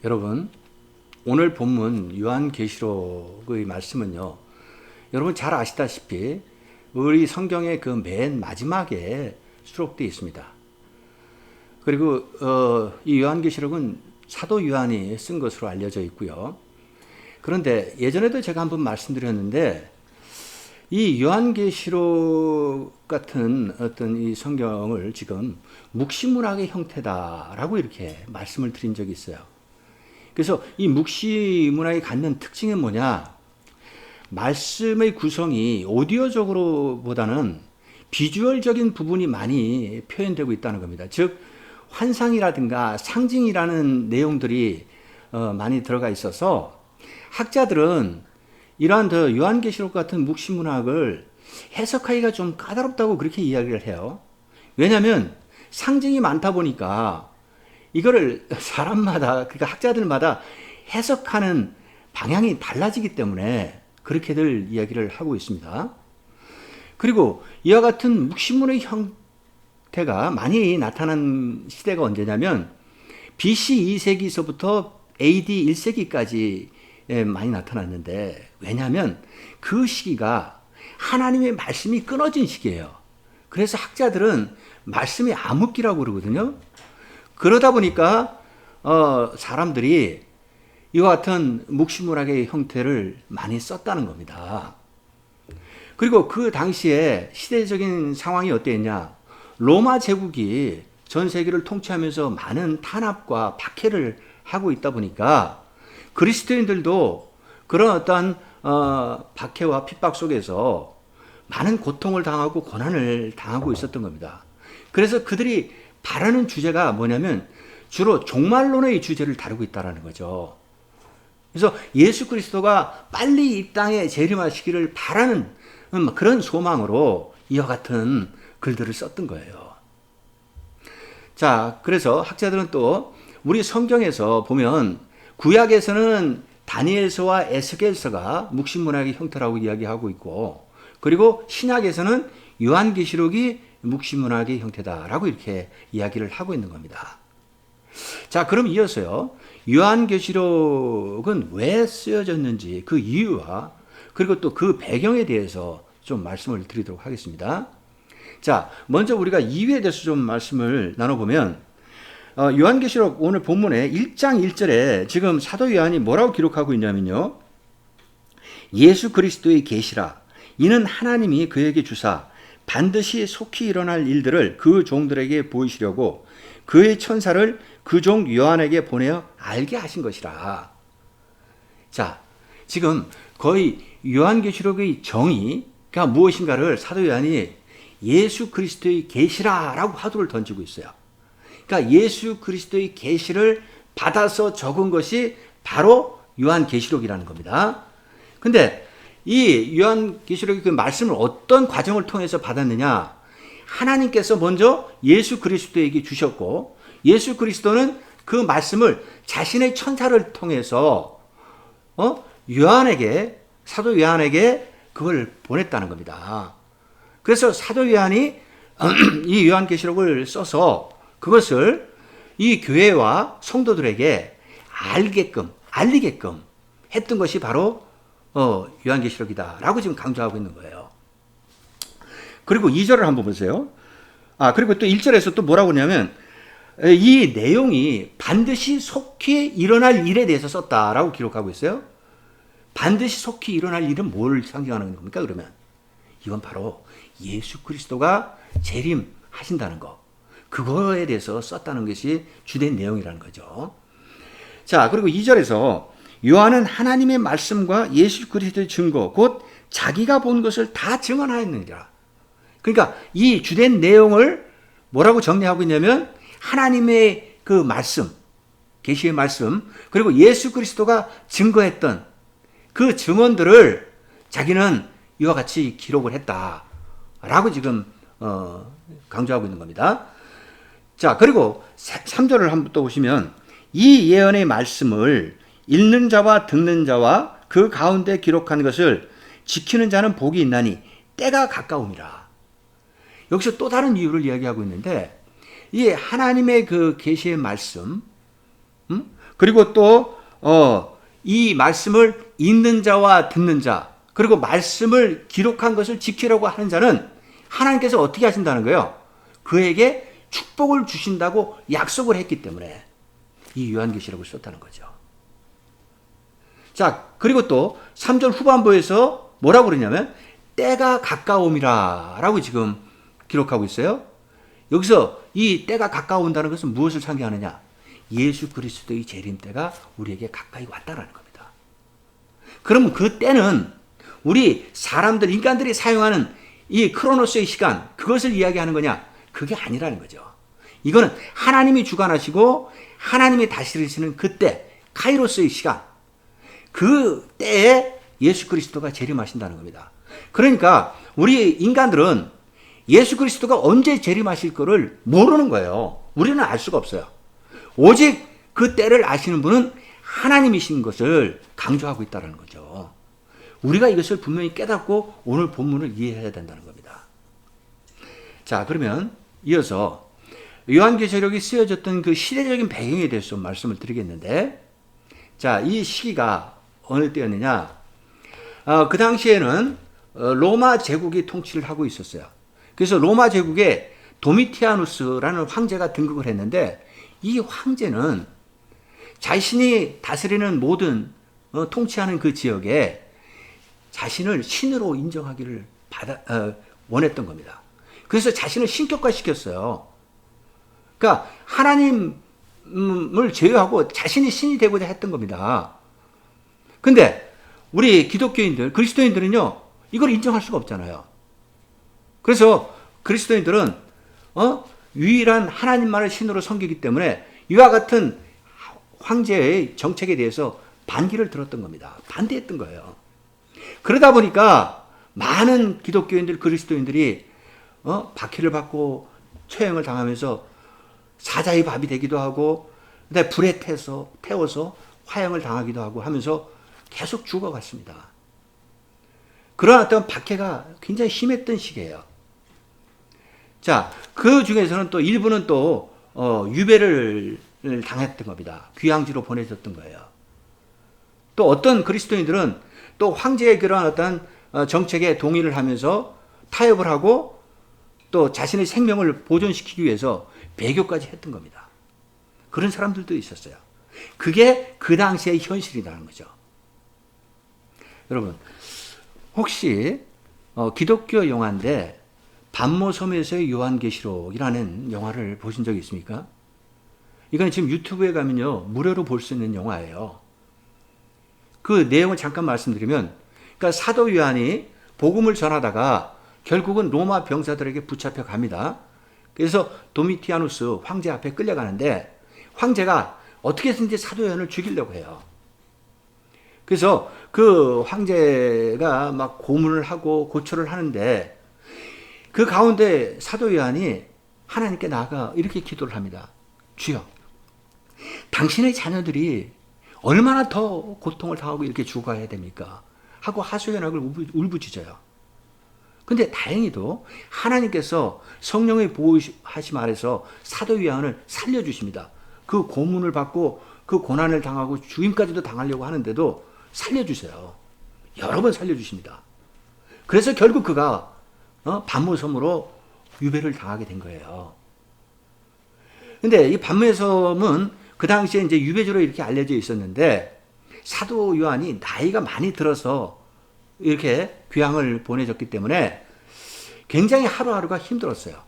여러분, 오늘 본문 요한계시록의 말씀은요, 여러분 잘 아시다시피 우리 성경의 그 맨 마지막에 수록되어 있습니다. 그리고 이 요한계시록은 사도 요한이 쓴 것으로 알려져 있고요. 그런데 예전에도 제가 한번 말씀드렸는데, 이 요한계시록 같은 어떤 이 성경을 지금 묵시문학의 형태다라고 이렇게 말씀을 드린 적이 있어요. 그래서 이 묵시문학이 갖는 특징은 뭐냐? 말씀의 구성이 오디오적으로 보다는 비주얼적인 부분이 많이 표현되고 있다는 겁니다. 즉, 환상이라든가 상징이라는 내용들이 많이 들어가 있어서 학자들은 이러한 요한계시록 같은 묵시문학을 해석하기가 좀 까다롭다고 그렇게 이야기를 해요. 왜냐하면 상징이 많다 보니까 이거를 사람마다, 그러니까 학자들마다 해석하는 방향이 달라지기 때문에 그렇게들 이야기를 하고 있습니다. 그리고 이와 같은 묵시문의 형태가 많이 나타난 시대가 언제냐면 BC 2세기서부터 AD 1세기까지 많이 나타났는데, 왜냐하면 그 시기가 하나님의 말씀이 끊어진 시기예요. 그래서 학자들은 말씀이 암흑기라고 그러거든요. 그러다 보니까 사람들이 이와 같은 묵시문학의 형태를 많이 썼다는 겁니다. 그리고 그 당시에 시대적인 상황이 어땠냐? 로마 제국이 전 세계를 통치하면서 많은 탄압과 박해를 하고 있다 보니까 그리스도인들도 그런 어떤 박해와 핍박 속에서 많은 고통을 당하고 고난을 당하고 있었던 겁니다. 그래서 그들이 바라는 주제가 뭐냐면 주로 종말론의 주제를 다루고 있다는 거죠. 그래서 예수 그리스도가 빨리 이 땅에 재림하시기를 바라는 그런 소망으로 이와 같은 글들을 썼던 거예요. 자, 그래서 학자들은 또 우리 성경에서 보면 구약에서는 다니엘서와 에스겔서가 묵시문학의 형태라고 이야기하고 있고, 그리고 신약에서는 요한계시록이 묵시문학의 형태다라고 이렇게 이야기를 하고 있는 겁니다. 자, 그럼 이어서요, 요한계시록은 왜 쓰여졌는지 그 이유와 그리고 또 그 배경에 대해서 좀 말씀을 드리도록 하겠습니다. 자, 먼저 우리가 이유에 대해서 좀 말씀을 나눠보면, 요한계시록 오늘 본문에 1장 1절에 지금 사도 요한이 뭐라고 기록하고 있냐면요, 예수 그리스도의 계시라, 이는 하나님이 그에게 주사 반드시 속히 일어날 일들을 그 종들에게 보이시려고 그의 천사를 그 종 요한에게 보내어 알게 하신 것이라. 자, 지금 거의 요한계시록의 정의가 무엇인가를 사도 요한이 예수 그리스도의 계시라라고 화두를 던지고 있어요. 그러니까 예수 그리스도의 계시를 받아서 적은 것이 바로 요한계시록이라는 겁니다. 근데 이 요한계시록의 그 말씀을 어떤 과정을 통해서 받았느냐? 하나님께서 먼저 예수 그리스도에게 주셨고, 예수 그리스도는 그 말씀을 자신의 천사를 통해서 요한에게, 사도 요한에게 그걸 보냈다는 겁니다. 그래서 사도 요한이 이 요한계시록을 써서 그것을 이 교회와 성도들에게 알리게끔 했던 것이 바로 요한계시록이다라고 지금 강조하고 있는 거예요. 그리고 2절을 한번 보세요. 그리고 또 1절에서 또 뭐라고 하냐면, 이 내용이 반드시 속히 일어날 일에 대해서 썼다라고 기록하고 있어요. 반드시 속히 일어날 일은 뭘 상징하는 겁니까? 그러면 이건 바로 예수 그리스도가 재림하신다는 거, 그거에 대해서 썼다는 것이 주된 내용이라는 거죠. 자, 그리고 2절에서 요한은 하나님의 말씀과 예수 그리스도의 증거, 곧 자기가 본 것을 다 증언하였느니라. 그러니까 이 주된 내용을 뭐라고 정리하고 있냐면, 하나님의 그 말씀, 계시의 말씀, 그리고 예수 그리스도가 증거했던 그 증언들을 자기는 이와 같이 기록을 했다라고 지금 강조하고 있는 겁니다. 자, 그리고 3절을 한번 또 보시면, 이 예언의 말씀을 읽는 자와 듣는 자와 그 가운데 기록한 것을 지키는 자는 복이 있나니 때가 가까움이라. 여기서 또 다른 이유를 이야기하고 있는데, 이 하나님의 그 계시의 말씀, 그리고 또 이 말씀을 읽는 자와 듣는 자, 그리고 말씀을 기록한 것을 지키려고 하는 자는 하나님께서 어떻게 하신다는 거예요? 그에게 축복을 주신다고 약속을 했기 때문에 이 요한계시록을 썼다는 거죠. 자, 그리고 또 3절 후반부에서 뭐라고 그러냐면 때가 가까움이라 라고 지금 기록하고 있어요. 여기서 이 때가 가까운다는 것은 무엇을 상징하느냐? 예수 그리스도의 재림 때가 우리에게 가까이 왔다라는 겁니다. 그럼 그 때는 우리 사람들, 인간들이 사용하는 이 크로노스의 시간, 그것을 이야기하는 거냐? 그게 아니라는 거죠. 이거는 하나님이 주관하시고 하나님이 다스리시는 그때, 카이로스의 시간, 그 때에 예수 그리스도가 재림하신다는 겁니다. 그러니까 우리 인간들은 예수 그리스도가 언제 재림하실 거를 모르는 거예요. 우리는 알 수가 없어요. 오직 그 때를 아시는 분은 하나님이신 것을 강조하고 있다는 거죠. 우리가 이것을 분명히 깨닫고 오늘 본문을 이해해야 된다는 겁니다. 자, 그러면 이어서 요한계시록이 쓰여졌던 그 시대적인 배경에 대해서 말씀을 드리겠는데, 자, 이 시기가 어느 때였느냐? 그 당시에는 로마 제국이 통치를 하고 있었어요. 그래서 로마 제국에 도미티아누스라는 황제가 등극을 했는데, 이 황제는 자신이 다스리는 모든 통치하는 그 지역에 자신을 신으로 인정하기를 원했던 겁니다. 그래서 자신을 신격화시켰어요. 그러니까 하나님을 제외하고 자신이 신이 되고자 했던 겁니다. 근데 우리 기독교인들, 그리스도인들은요, 이걸 인정할 수가 없잖아요. 그래서 그리스도인들은 유일한 하나님만을 신으로 섬기기 때문에 이와 같은 황제의 정책에 대해서 반기를 들었던 겁니다. 반대했던 거예요. 그러다 보니까 많은 기독교인들, 그리스도인들이 박해를 받고 처형을 당하면서 사자의 밥이 되기도 하고, 불에 태워서 화형을 당하기도 하고 하면서 계속 죽어갔습니다. 그런 어떤 박해가 굉장히 심했던 시기예요. 자, 그 중에서는 또 일부는 또 유배를 당했던 겁니다. 귀양지로 보내졌던 거예요. 또 어떤 그리스도인들은 또 황제의 그러한 어떤 정책에 동의를 하면서 타협을 하고 또 자신의 생명을 보존시키기 위해서 배교까지 했던 겁니다. 그런 사람들도 있었어요. 그게 그 당시의 현실이라는 거죠. 여러분, 혹시 기독교 영화인데 반모섬에서의 요한계시록이라는 영화를 보신 적이 있습니까? 이건 지금 유튜브에 가면요, 무료로 볼 수 있는 영화예요. 그 내용을 잠깐 말씀드리면, 그러니까 사도 요한이 복음을 전하다가 결국은 로마 병사들에게 붙잡혀 갑니다. 그래서 도미티아누스 황제 앞에 끌려가는데 황제가 어떻게든지 사도 요한을 죽이려고 해요. 그래서 그 황제가 막 고문을 하고 고초를 하는데 그 가운데 사도 요한이 하나님께 나아가 이렇게 기도를 합니다. 주여, 당신의 자녀들이 얼마나 더 고통을 당하고 이렇게 죽어야 됩니까? 하고 하소연하고 울부짖어요. 근데 다행히도 하나님께서 성령의 보호하심 아래서 사도 요한을 살려주십니다. 그 고문을 받고 그 고난을 당하고 죽임까지도 당하려고 하는데도 살려주세요. 여러 번 살려주십니다. 그래서 결국 그가 반모섬으로 유배를 당하게 된 거예요. 근데 이 반모섬은 그 당시에 이제 유배지로 이렇게 알려져 있었는데 사도 요한이 나이가 많이 들어서 이렇게 귀향을 보내줬기 때문에 굉장히 하루하루가 힘들었어요.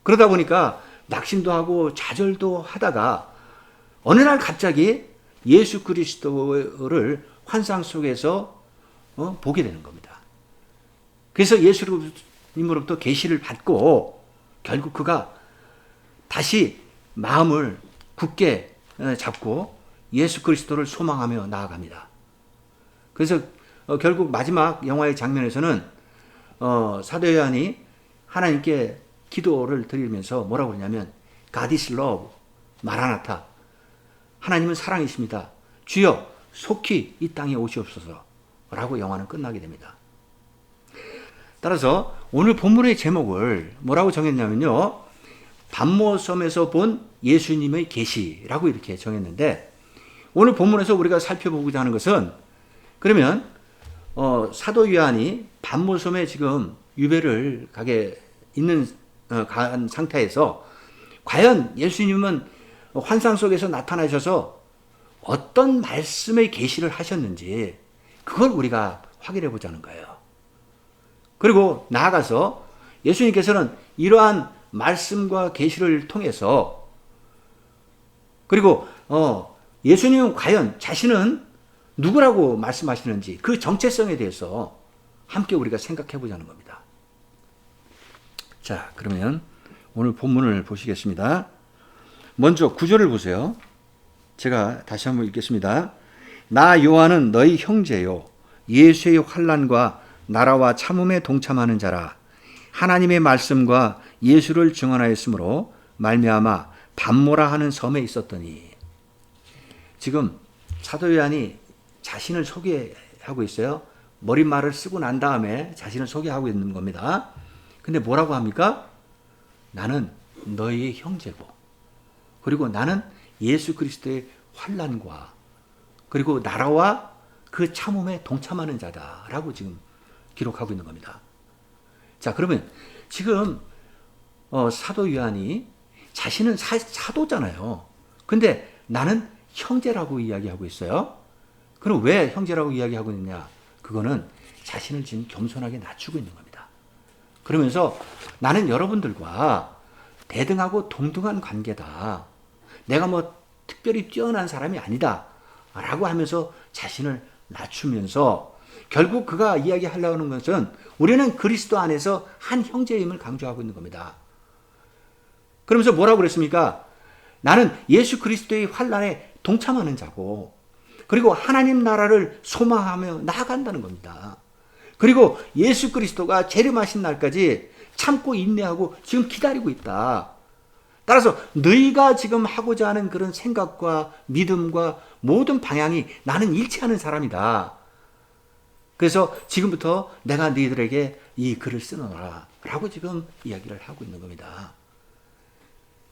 그러다 보니까 낙심도 하고 좌절도 하다가 어느 날 갑자기 예수 그리스도를 환상 속에서 보게 되는 겁니다. 그래서 예수님으로부터 계시를 받고 결국 그가 다시 마음을 굳게 잡고 예수 그리스도를 소망하며 나아갑니다. 그래서 결국 마지막 영화의 장면에서는 사도 요한이 하나님께 기도를 드리면서 뭐라고 그러냐면 God is love, 마라나타, 하나님은 사랑이십니다. 주여 속히 이 땅에 오시옵소서 라고 영화는 끝나게 됩니다. 따라서 오늘 본문의 제목을 뭐라고 정했냐면요, 반모섬에서 본 예수님의 계시라고 이렇게 정했는데, 오늘 본문에서 우리가 살펴보고자 하는 것은, 그러면 사도 요한이 반모섬에 지금 유배를 간 상태에서 과연 예수님은 환상 속에서 나타나셔서 어떤 말씀의 계시를 하셨는지 그걸 우리가 확인해 보자는 거예요. 그리고 나아가서 예수님께서는 이러한 말씀과 계시를 통해서, 그리고 예수님은 과연 자신은 누구라고 말씀하시는지 그 정체성에 대해서 함께 우리가 생각해 보자는 겁니다. 자, 그러면 오늘 본문을 보시겠습니다. 먼저 9절을 보세요. 제가 다시 한번 읽겠습니다. 나 요한은 너희 형제요 예수의 환난과 나라와 참음에 동참하는 자라. 하나님의 말씀과 예수를 증언하였으므로 말미암아 반모라 하는 섬에 있었더니. 지금 사도 요한이 자신을 소개하고 있어요. 머릿말을 쓰고 난 다음에 자신을 소개하고 있는 겁니다. 근데 뭐라고 합니까? 나는 너희의 형제고, 그리고 나는 예수 그리스도의 환난과 그리고 나라와 그 참음에 동참하는 자다라고 지금 기록하고 있는 겁니다. 자, 그러면 지금 사도 요한이 자신은 사도잖아요. 근데 나는 형제라고 이야기하고 있어요. 그럼 왜 형제라고 이야기하고 있느냐? 그거는 자신을 지금 겸손하게 낮추고 있는 겁니다. 그러면서 나는 여러분들과 대등하고 동등한 관계다. 내가 뭐 특별히 뛰어난 사람이 아니다. 라고 하면서 자신을 낮추면서 결국 그가 이야기하려고 하는 것은 우리는 그리스도 안에서 한 형제임을 강조하고 있는 겁니다. 그러면서 뭐라고 그랬습니까? 나는 예수 그리스도의 환난에 동참하는 자고, 그리고 하나님 나라를 소망하며 나아간다는 겁니다. 그리고 예수 그리스도가 재림하신 날까지 참고 인내하고 지금 기다리고 있다. 따라서 너희가 지금 하고자 하는 그런 생각과 믿음과 모든 방향이 나는 일치하는 사람이다. 그래서 지금부터 내가 너희들에게 이 글을 쓰노라 라고 지금 이야기를 하고 있는 겁니다.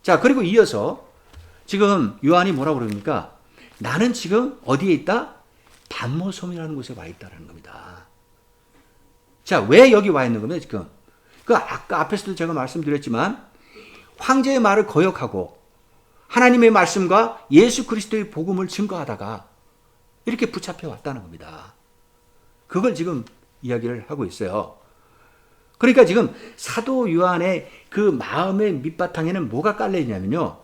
자, 그리고 이어서 지금 요한이 뭐라고 그럽니까? 나는 지금 어디에 있다? 반모섬이라는 곳에 와 있다는 겁니다. 자, 왜 여기 와 있는 겁니까, 지금? 아까 앞에서도 제가 말씀드렸지만, 황제의 말을 거역하고, 하나님의 말씀과 예수 그리스도의 복음을 증거하다가, 이렇게 붙잡혀 왔다는 겁니다. 그걸 지금 이야기를 하고 있어요. 그러니까 지금 사도 요한의 그 마음의 밑바탕에는 뭐가 깔려있냐면요.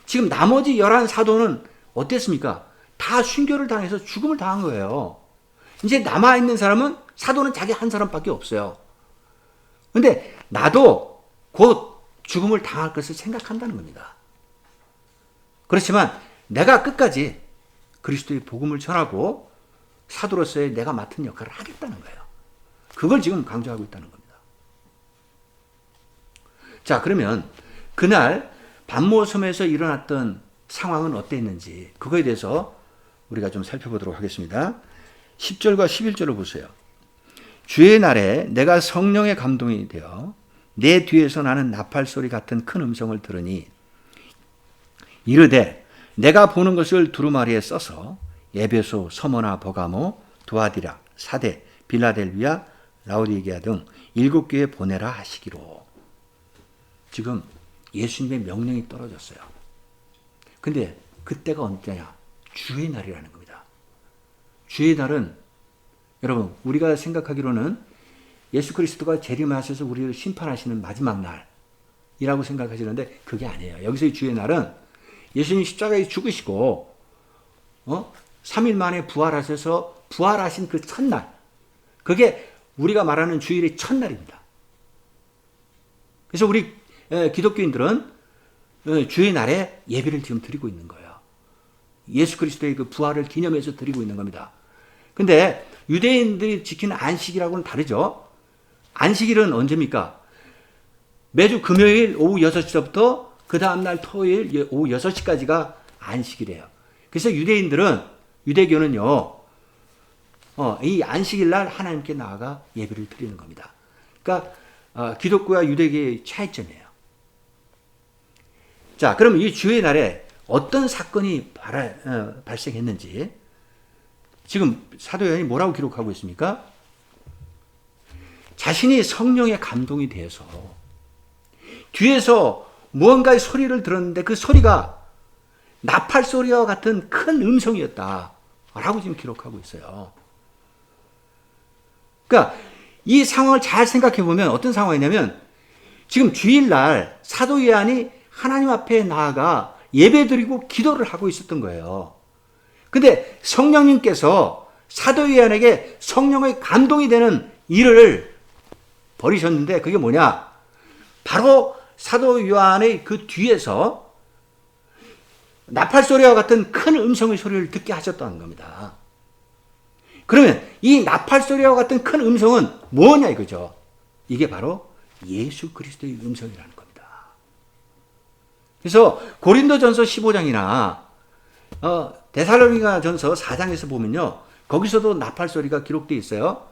지금 나머지 11사도는 어땠습니까? 다 순교를 당해서 죽음을 당한 거예요. 이제 남아있는 사람은 사도는 자기 한 사람밖에 없어요. 근데 나도 곧 죽음을 당할 것을 생각한다는 겁니다. 그렇지만 내가 끝까지 그리스도의 복음을 전하고 사도로서의 내가 맡은 역할을 하겠다는 거예요. 그걸 지금 강조하고 있다는 겁니다. 자, 그러면 그날 반모섬에서 일어났던 상황은 어땠는지 그거에 대해서 우리가 좀 살펴보도록 하겠습니다. 10절과 11절을 보세요. 주의 날에 내가 성령의 감동이 되어 내 뒤에서 나는 나팔 소리 같은 큰 음성을 들으니 이르되 내가 보는 것을 두루마리에 써서 에베소, 서머나, 버가모, 두아디라, 사대, 빌라델비아, 라오디게아 등 7교회에 보내라 하시기로. 지금 예수님의 명령이 떨어졌어요. 근데 그때가 언제냐? 주의 날이라는 겁니다. 주의 날은 여러분 우리가 생각하기로는 예수 그리스도가 재림하셔서 우리를 심판하시는 마지막 날이라고 생각하시는데 그게 아니에요. 여기서의 주의 날은 예수님 십자가에 죽으시고 3일 만에 부활하셔서 부활하신 그 첫날, 그게 우리가 말하는 주일의 첫날입니다. 그래서 우리 기독교인들은 주의 날에 예배를 지금 드리고 있는 거예요. 예수 그리스도의 그 부활을 기념해서 드리고 있는 겁니다. 근데 유대인들이 지키는 안식일하고는 다르죠. 안식일은 언제입니까? 매주 금요일 오후 6시부터 그 다음날 토요일 오후 6시까지가 안식일이에요. 그래서 유대교는요, 이 안식일 날 하나님께 나아가 예배를 드리는 겁니다. 그러니까 기독교와 유대교의 차이점이에요. 자, 그럼 이 주의 날에 어떤 사건이 발생했는지 지금 사도 요한이 뭐라고 기록하고 있습니까? 자신이 성령의 감동이 되어서 뒤에서 무언가의 소리를 들었는데 그 소리가 나팔 소리와 같은 큰 음성이었다라고 지금 기록하고 있어요. 그러니까 이 상황을 잘 생각해 보면 어떤 상황이냐면 지금 주일날 사도 요한이 하나님 앞에 나아가 예배드리고 기도를 하고 있었던 거예요. 근데 성령님께서 사도 요한에게 성령의 감동이 되는 일을 벌이셨는데 그게 뭐냐? 바로 사도 요한의 그 뒤에서 나팔 소리와 같은 큰 음성의 소리를 듣게 하셨다는 겁니다. 그러면 이 나팔 소리와 같은 큰 음성은 뭐냐 이거죠. 이게 바로 예수 그리스도의 음성이라는 겁니다. 그래서 고린도전서 15장이나 데살로니가전서 4장에서 보면요. 거기서도 나팔 소리가 기록되어 있어요.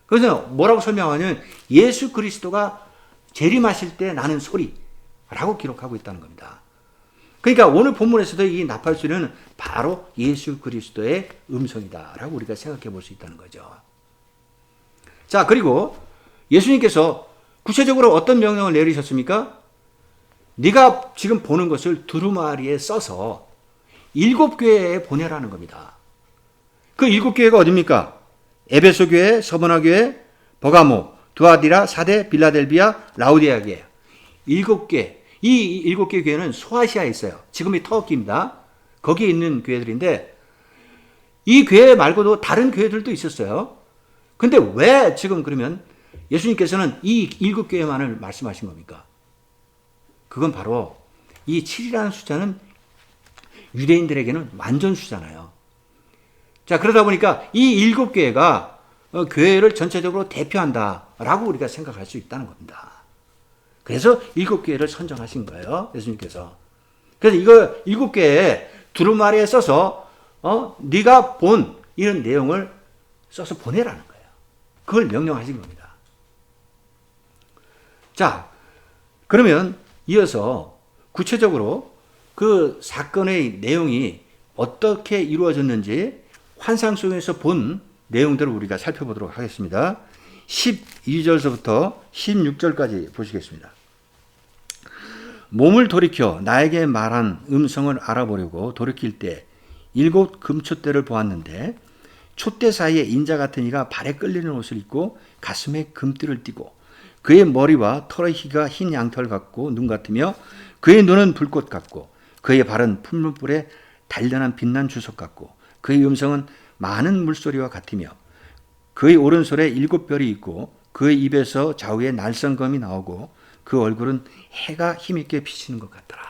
그래서 뭐라고 설명하냐면 예수 그리스도가 재림하실 때 나는 소리라고 기록하고 있다는 겁니다. 그러니까 오늘 본문에서도 이 나팔 소리는 바로 예수 그리스도의 음성이다라고 우리가 생각해 볼 수 있다는 거죠. 자, 그리고 예수님께서 구체적으로 어떤 명령을 내리셨습니까? 네가 지금 보는 것을 두루마리에 써서 7교회에 보내라는 겁니다. 그 7교회가 어디입니까? 에베소 교회, 서머나 교회, 버가모, 두아디라, 사데, 빌라델비아, 라우디아 교회. 7개. 이 7개 교회는 소아시아에 있어요. 지금이 터키입니다. 거기에 있는 교회들인데 이 교회 말고도 다른 교회들도 있었어요. 근데 왜 지금 그러면 예수님께서는 이 7교회만을 말씀하신 겁니까? 그건 바로 이 7이라는 숫자는 유대인들에게는 완전 숫자잖아요. 자, 그러다 보니까 이 7교회가 교회를 전체적으로 대표한다라고 우리가 생각할 수 있다는 겁니다. 그래서 7교회를 선정하신 거예요. 예수님께서. 그래서 이거 7교회에 두루마리에 써서 네가 본 이런 내용을 써서 보내라는 거예요. 그걸 명령하신 겁니다. 자, 그러면 이어서 구체적으로 그 사건의 내용이 어떻게 이루어졌는지 환상 속에서 본 내용들을 우리가 살펴보도록 하겠습니다. 12절서부터 16절까지 보시겠습니다. 몸을 돌이켜 나에게 말한 음성을 알아보려고 돌이킬 때 7 금촛대를 보았는데 촛대 사이에 인자 같은 이가 발에 끌리는 옷을 입고 가슴에 금띠를 띠고 그의 머리와 털의 희가 흰 양털 같고 눈 같으며 그의 눈은 불꽃 같고 그의 발은 풀무불에 단련한 빛난 주석 같고 그의 음성은 많은 물소리와 같으며 그의 오른손에 7별이 있고 그의 입에서 좌우에 날성검이 나오고 그 얼굴은 해가 힘있게 비치는 것 같더라.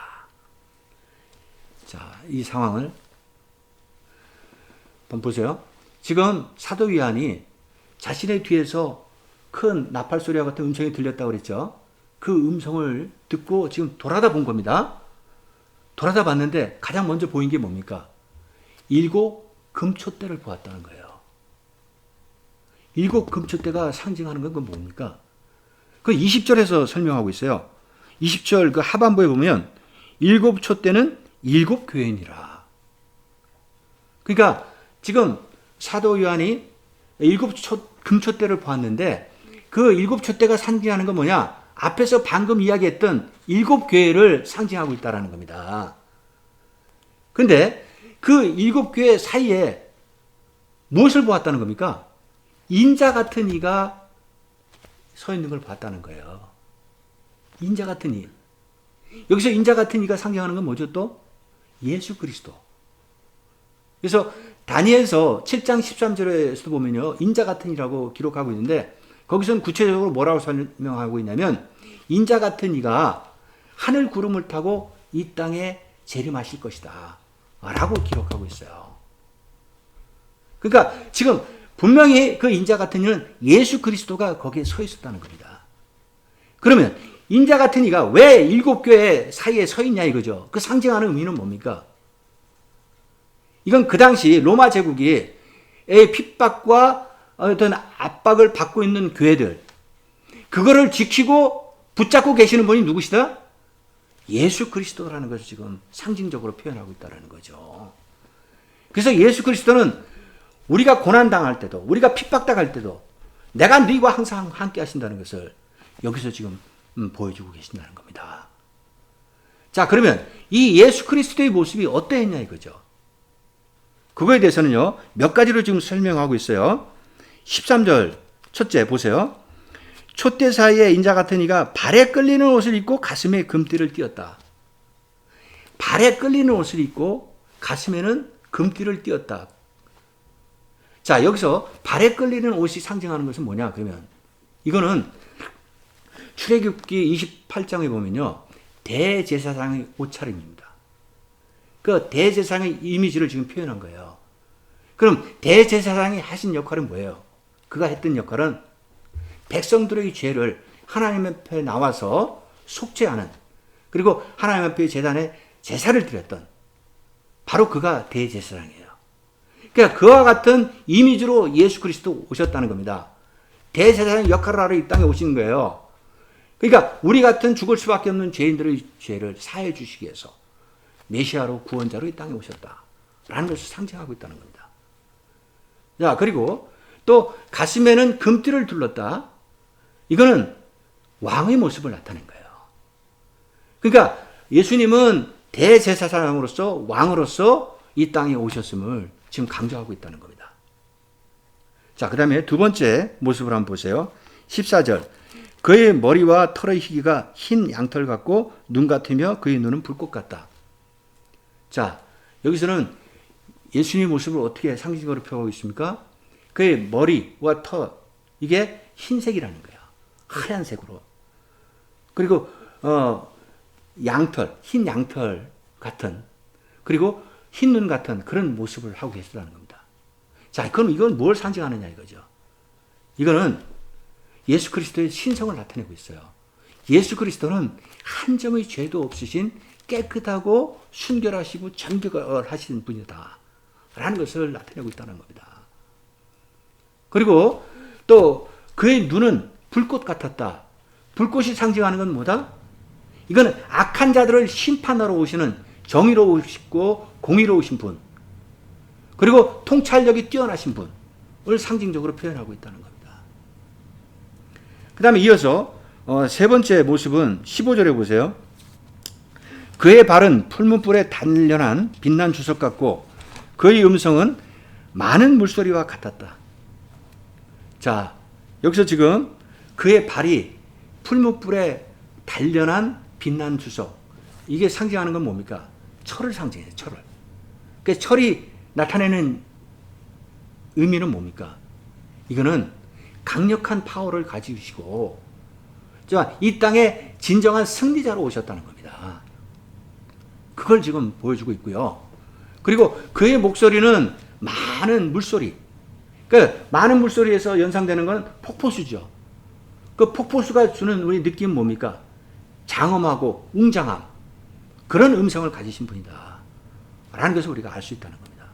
자, 이 상황을 한번 보세요. 지금 사도 요한이 자신의 뒤에서 큰 나팔 소리와 같은 음성이 들렸다고 그랬죠. 그 음성을 듣고 지금 돌아다 본 겁니다. 돌아다 봤는데 가장 먼저 보인 게 뭡니까? 7 금촛대를 보았다는 거예요. 7 금촛대가 상징하는 건 뭡니까? 그 20절에서 설명하고 있어요. 20절 그 하반부에 보면 7 촛대는 7교회니라. 그러니까 지금 사도 요한이 7 금촛대를 보았는데 그 7 촛대가 상징하는 건 뭐냐? 앞에서 방금 이야기했던 7교회를 상징하고 있다는 겁니다. 근데 그 7교회 사이에 무엇을 보았다는 겁니까? 인자 같은 이가 서 있는 걸 봤다는 거예요. 인자 같은 이. 여기서 인자 같은 이가 상징하는 건 뭐죠 또? 예수 그리스도. 그래서 다니엘서 7장 13절에서도 보면요. 인자 같은 이라고 기록하고 있는데 거기서는 구체적으로 뭐라고 설명하고 있냐면 인자 같은 이가 하늘 구름을 타고 이 땅에 재림하실 것이다 라고 기록하고 있어요. 그러니까 지금 분명히 그 인자 같은 이는 예수 그리스도가 거기에 서 있었다는 겁니다. 그러면 인자 같은 이가 왜 7교회 사이에 서 있냐 이거죠. 그 상징하는 의미는 뭡니까? 이건 그 당시 로마 제국이 핍박과 어떤 압박을 받고 있는 교회들, 그거를 지키고 붙잡고 계시는 분이 누구시다? 예수 그리스도라는 것을 지금 상징적으로 표현하고 있다는 거죠. 그래서 예수 그리스도는 우리가 고난당할 때도, 우리가 핍박당할 때도 내가 너희와 항상 함께 하신다는 것을 여기서 지금 보여주고 계신다는 겁니다. 자, 그러면 이 예수 그리스도의 모습이 어떠했냐 이거죠. 그거에 대해서는요, 몇 가지로 지금 설명하고 있어요. 13절 첫째 보세요. 촛대 사이에 인자 같은 이가 발에 끌리는 옷을 입고 가슴에 금띠를 띄었다. 발에 끌리는 옷을 입고 가슴에는 금띠를 띄었다. 자, 여기서 발에 끌리는 옷이 상징하는 것은 뭐냐? 그러면 이거는 출애굽기 28장에 보면요, 대제사장의 옷차림입니다. 그 대제사장의 이미지를 지금 표현한 거예요. 그럼 대제사장이 하신 역할은 뭐예요? 그가 했던 역할은 백성들의 죄를 하나님 앞에 나와서 속죄하는, 그리고 하나님 앞에 제단에 제사를 드렸던, 바로 그가 대제사장이에요. 그러니까 그와 같은 이미지로 예수 그리스도 오셨다는 겁니다. 대제사장의 역할을 하러 이 땅에 오신 거예요. 그러니까 우리 같은 죽을 수밖에 없는 죄인들의 죄를 사해 주시기 위해서 메시아로, 구원자로 이 땅에 오셨다라는 것을 상징하고 있다는 겁니다. 자, 그리고 또 가슴에는 금띠를 둘렀다. 이거는 왕의 모습을 나타낸 거예요. 그러니까 예수님은 대제사장으로서, 왕으로서 이 땅에 오셨음을 지금 강조하고 있다는 겁니다. 자, 그 다음에 두 번째 모습을 한번 보세요. 14절. 그의 머리와 털의 희기가 흰 양털 같고 눈 같으며 그의 눈은 불꽃 같다. 자, 여기서는 예수님의 모습을 어떻게 상징으로 표현하고 있습니까? 그의 머리와 털, 이게 흰색이라는 거예요. 하얀색으로. 그리고 양털, 흰 양털 같은, 그리고 흰 눈 같은 그런 모습을 하고 계시다는 겁니다. 자, 그럼 이건 뭘 상징하느냐 이거죠. 이거는 예수 그리스도의 신성을 나타내고 있어요. 예수 그리스도는 한 점의 죄도 없으신 깨끗하고 순결하시고 정결하신 분이다 라는 것을 나타내고 있다는 겁니다. 그리고 또 그의 눈은 불꽃 같았다. 불꽃이 상징하는 건 뭐다? 이거는 악한 자들을 심판하러 오시는 정의로우시고 공의로우신 분, 그리고 통찰력이 뛰어나신 분을 상징적으로 표현하고 있다는 겁니다. 그 다음에 이어서 세 번째 모습은 15절에 보세요. 그의 발은 풀무불에 단련한 빛난 주석 같고 그의 음성은 많은 물소리와 같았다. 자, 여기서 지금 그의 발이 풀무불에 단련한 빛난 주석, 이게 상징하는 건 뭡니까? 철을 상징해요. 철을. 그러니까 철이 나타내는 의미는 뭡니까? 이거는 강력한 파워를 가지시고 이 땅에 진정한 승리자로 오셨다는 겁니다. 그걸 지금 보여주고 있고요. 그리고 그의 목소리는 많은 물소리, 그러니까 많은 물소리에서 연상되는 건 폭포수죠. 그 폭포수가 주는 우리 느낌은 뭡니까? 장엄하고 웅장함, 그런 음성을 가지신 분이다 라는 것을 우리가 알 수 있다는 겁니다.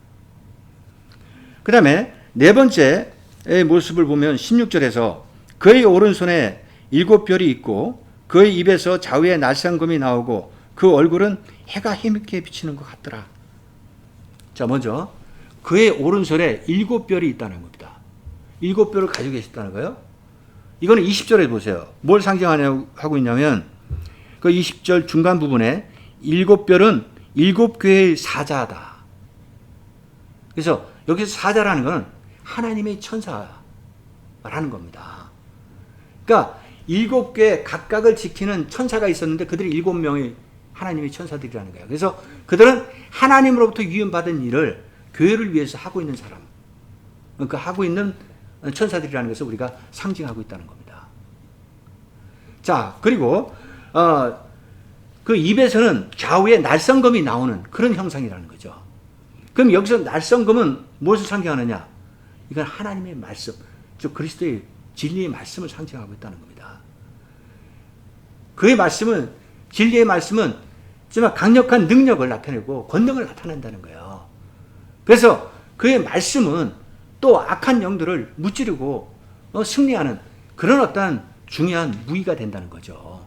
그 다음에 네 번째의 모습을 보면 16절에서 그의 오른손에 7별이 있고 그의 입에서 좌우에 날상검이 나오고 그 얼굴은 해가 힘있게 비치는 것 같더라. 자, 먼저 그의 오른손에 7별이 있다는 겁니다. 7별을 가지고 계셨다는 거예요. 이거는 20절에 보세요. 뭘 상징하고 있냐면 그 20절 중간 부분에 7별은 7교회의 사자다. 그래서 여기서 사자라는 건 하나님의 천사라는 겁니다. 그러니까 7교회 각각을 지키는 천사가 있었는데 그들이 7명의 하나님의 천사들이라는 거예요. 그래서 그들은 하나님으로부터 위임받은 일을 교회를 위해서 하고 있는 사람, 그러니까 하고 있는 천사들이라는 것을 우리가 상징하고 있다는 겁니다. 자, 그리고 그 입에서는 좌우에 날성검이 나오는 그런 형상이라는 거죠. 그럼 여기서 날성검은 무엇을 상징하느냐? 이건 하나님의 말씀, 즉 그리스도의 진리의 말씀을 상징하고 있다는 겁니다. 그의 말씀은, 진리의 말씀은 정말 강력한 능력을 나타내고 권능을 나타낸다는 거예요. 그래서 그의 말씀은 또 악한 영들을 무찌르고 승리하는 그런 어떤 중요한 무기가 된다는 거죠.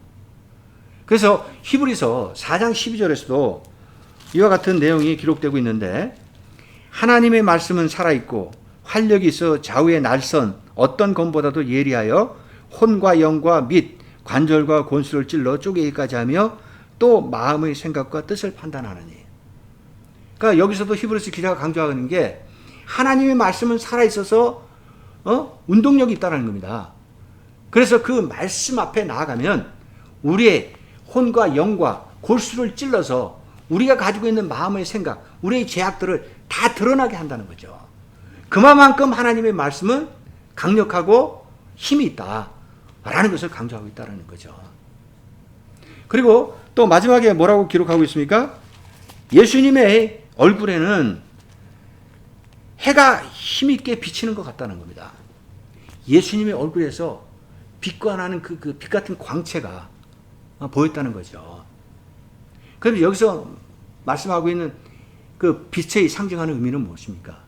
그래서 히브리서 4장 12절에서도 이와 같은 내용이 기록되고 있는데, 하나님의 말씀은 살아있고 활력이 있어 좌우의 날선 어떤 검보다도 예리하여 혼과 영과 및 관절과 골수를 찔러 쪼개기까지 하며 또 마음의 생각과 뜻을 판단하느니. 그러니까 여기서도 히브리서 기자가 강조하는 게 하나님의 말씀은 살아있어서 운동력이 있다는 겁니다. 그래서 그 말씀 앞에 나아가면 우리의 혼과 영과 골수를 찔러서 우리가 가지고 있는 마음의 생각, 우리의 죄악들을 다 드러나게 한다는 거죠. 그만큼 하나님의 말씀은 강력하고 힘이 있다라는 것을 강조하고 있다는 거죠. 그리고 또 마지막에 뭐라고 기록하고 있습니까? 예수님의 얼굴에는 해가 힘있게 비치는 것 같다는 겁니다. 예수님의 얼굴에서 빛과 나는 그 빛 같은 광채가 보였다는 거죠. 그럼 여기서 말씀하고 있는 그 빛의 상징하는 의미는 무엇입니까?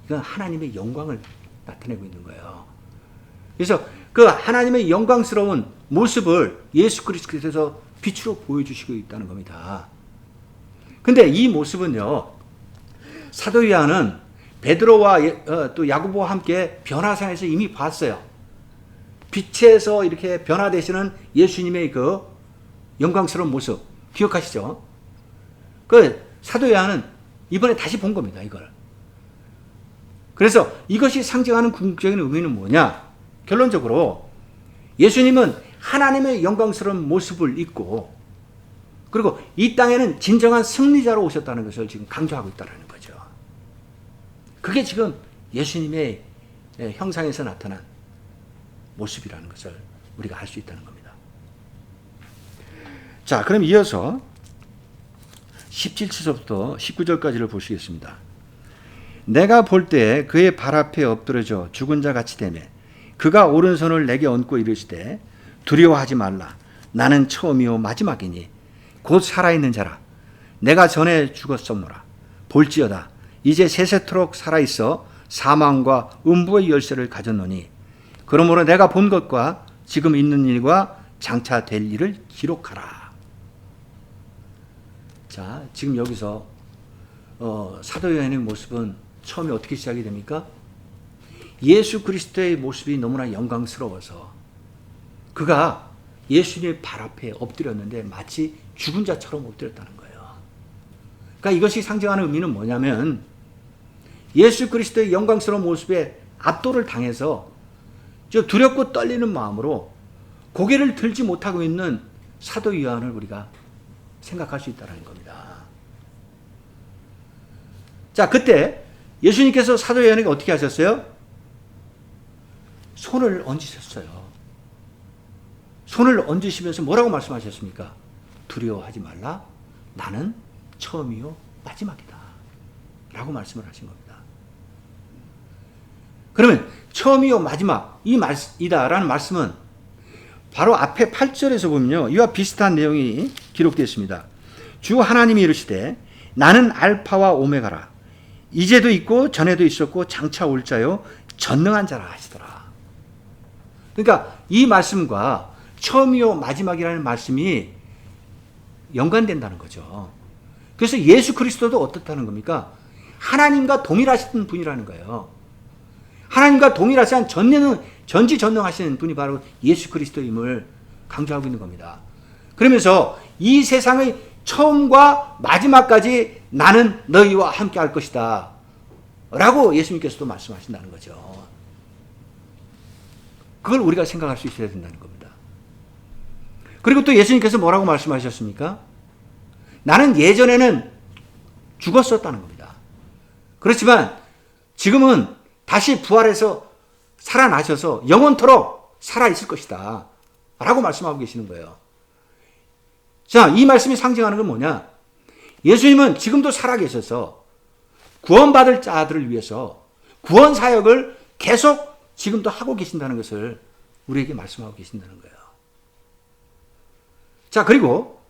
이건 하나님의 영광을 나타내고 있는 거예요. 그래서 그 하나님의 영광스러운 모습을 예수 그리스도께서 빛으로 보여주시고 있다는 겁니다. 근데 이 모습은요, 사도 요한은 베드로와 또 야고보와 함께 변화산에서 이미 봤어요. 빛에서 이렇게 변화되시는 예수님의 그 영광스러운 모습 기억하시죠? 그 사도 요한은 이번에 다시 본 겁니다, 이걸. 그래서 이것이 상징하는 궁극적인 의미는 뭐냐? 결론적으로 예수님은 하나님의 영광스러운 모습을 입고, 그리고 이 땅에는 진정한 승리자로 오셨다는 것을 지금 강조하고 있다는 거죠. 그게 지금 예수님의 형상에서 나타난 모습이라는 것을 우리가 알 수 있다는 겁니다. 자, 그럼 이어서 17절부터 19절까지를 보시겠습니다. 내가 볼 때 그의 발 앞에 엎드려져 죽은 자 같이 되매 그가 오른손을 내게 얹고 이르시되 두려워하지 말라. 나는 처음이요 마지막이니 곧 살아있는 자라. 내가 전에 죽었었노라. 볼지어다 이제 세세토록 살아있어 사망과 음부의 열쇠를 가졌노니 그러므로 내가 본 것과 지금 있는 일과 장차 될 일을 기록하라. 자, 지금 여기서 사도 요한의 모습은 처음에 어떻게 시작이 됩니까? 예수 그리스도의 모습이 너무나 영광스러워서 그가 예수님의 발 앞에 엎드렸는데 마치 죽은 자처럼 엎드렸다는 거예요. 그러니까 이것이 상징하는 의미는 뭐냐면 예수 그리스도의 영광스러운 모습에 압도를 당해서 두렵고 떨리는 마음으로 고개를 들지 못하고 있는 사도 요한을 우리가 생각할 수 있다는 겁니다. 자, 그때 예수님께서 사도 요한에게 어떻게 하셨어요? 손을 얹으셨어요. 손을 얹으시면서 뭐라고 말씀하셨습니까? 두려워하지 말라. 나는 처음이요 마지막이다. 라고 말씀을 하신 겁니다. 그러면 처음이요 마지막 이다라는 말씀은 바로 앞에 8절에서 보면요, 이와 비슷한 내용이 기록되어 있습니다. 주 하나님이 이르시되 나는 알파와 오메가라. 이제도 있고 전에도 있었고 장차 올 자요 전능한 자라 하시더라. 그러니까 이 말씀과 처음이요 마지막이라는 말씀이 연관된다는 거죠. 그래서 예수 그리스도도 어떻다는 겁니까? 하나님과 동일하신 분이라는 거예요. 하나님과 동일하신 전지전능하신 분이 바로 예수 그리스도임을 강조하고 있는 겁니다. 그러면서 이 세상의 처음과 마지막까지 나는 너희와 함께 할 것이다 라고 예수님께서도 말씀하신다는 거죠. 그걸 우리가 생각할 수 있어야 된다는 겁니다. 그리고 또 예수님께서 뭐라고 말씀하셨습니까? 나는 예전에는 죽었었다는 겁니다. 그렇지만 지금은 다시 부활해서 살아나셔서 영원토록 살아있을 것이다 라고 말씀하고 계시는 거예요. 자, 이 말씀이 상징하는 건 뭐냐? 예수님은 지금도 살아계셔서 구원받을 자들을 위해서 구원 사역을 계속 지금도 하고 계신다는 것을 우리에게 말씀하고 계신다는 거예요. 자, 그리고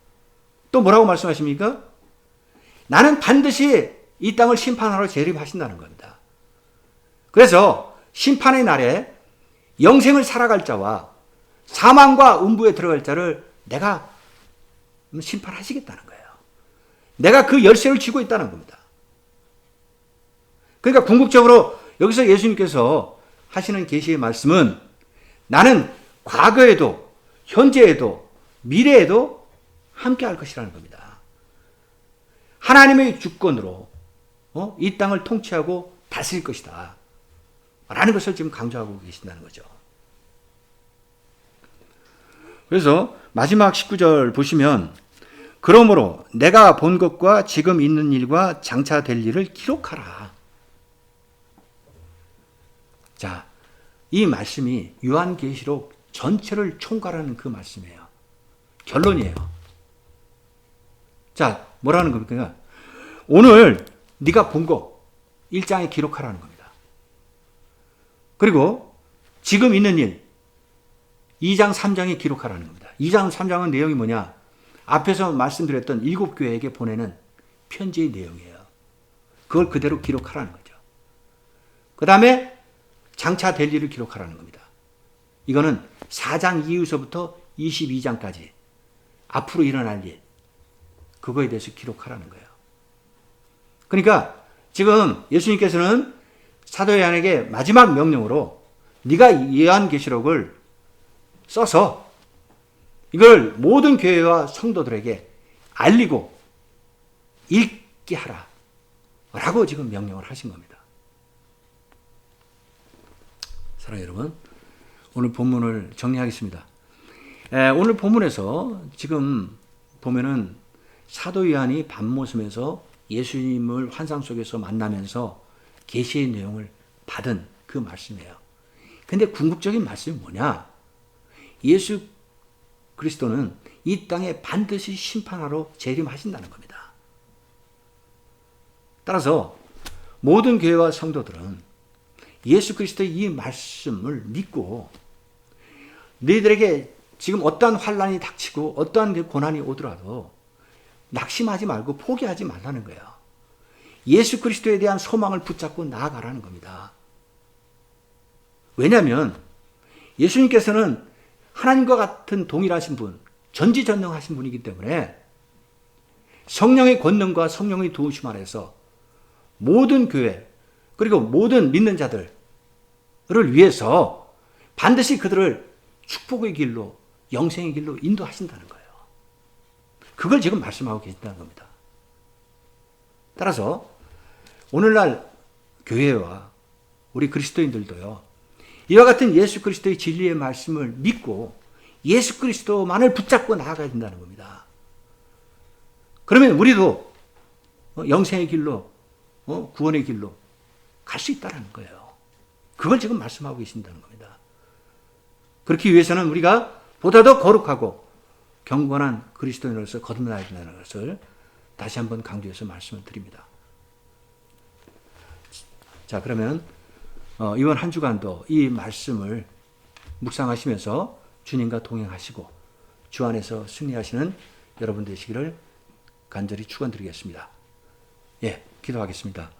또 뭐라고 말씀하십니까? 나는 반드시 이 땅을 심판하러 재림하신다는 겁니다. 그래서 심판의 날에 영생을 살아갈 자와 사망과 음부에 들어갈 자를 내가 심판하시겠다는 거예요. 내가 그 열쇠를 쥐고 있다는 겁니다. 그러니까 궁극적으로 여기서 예수님께서 하시는 계시의 말씀은 나는 과거에도 현재에도 미래에도 함께 할 것이라는 겁니다. 하나님의 주권으로 이 땅을 통치하고 다스릴 것이다 라는 것을 지금 강조하고 계신다는 거죠. 그래서 마지막 19절 보시면 그러므로 내가 본 것과 지금 있는 일과 장차 될 일을 기록하라. 자, 이 말씀이 요한계시록 전체를 총괄하는 그 말씀이에요. 결론이에요. 자, 뭐라는 겁니까? 오늘 네가 본 거 1장에 기록하라는 겁니다. 그리고 지금 있는 일 2장 3장에 기록하라는 겁니다. 2장 3장은 내용이 뭐냐? 앞에서 말씀드렸던 7교회에게 보내는 편지의 내용이에요. 그걸 그대로 기록하라는 거죠. 그 다음에 장차 될 일을 기록하라는 겁니다. 이거는 4장 이후서부터 22장까지 앞으로 일어날 일, 그거에 대해서 기록하라는 거예요. 그러니까 지금 예수님께서는 사도 요한에게 마지막 명령으로 네가 요한계시록을 써서 이걸 모든 교회와 성도들에게 알리고 읽게 하라 라고 지금 명령을 하신 겁니다. 사랑하는 여러분, 오늘 본문을 정리하겠습니다. 오늘 본문에서 지금 보면은 사도 요한이 밤모섬에서 예수님을 환상 속에서 만나면서 계시의 내용을 받은 그 말씀이에요. 근데 궁극적인 말씀이 뭐냐? 예수 그리스도는 이 땅에 반드시 심판하러 재림하신다는 겁니다. 따라서 모든 교회와 성도들은 예수 그리스도의 이 말씀을 믿고 너희들에게 지금 어떠한 환난이 닥치고 어떠한 고난이 오더라도 낙심하지 말고 포기하지 말라는 거예요. 예수 그리스도에 대한 소망을 붙잡고 나아가라는 겁니다. 왜냐하면 예수님께서는 하나님과 같은 동일하신 분, 전지전능하신 분이기 때문에 성령의 권능과 성령의 도우심 아래서 모든 교회 그리고 모든 믿는 자들을 위해서 반드시 그들을 축복의 길로 영생의 길로 인도하신다는 거예요. 그걸 지금 말씀하고 계신다는 겁니다. 따라서 오늘날 교회와 우리 그리스도인들도요, 이와 같은 예수 그리스도의 진리의 말씀을 믿고 예수 그리스도만을 붙잡고 나아가야 된다는 겁니다. 그러면 우리도 영생의 길로 구원의 길로 갈 수 있다는 거예요. 그걸 지금 말씀하고 계신다는 겁니다. 그렇기 위해서는 우리가 보다 더 거룩하고 경건한 그리스도인으로서 거듭나야 된다는 것을 다시 한번 강조해서 말씀을 드립니다. 자, 그러면 이번 한 주간도 이 말씀을 묵상하시면서 주님과 동행하시고 주 안에서 승리하시는 여러분 되시기를 간절히 축원드리겠습니다. 예, 기도하겠습니다.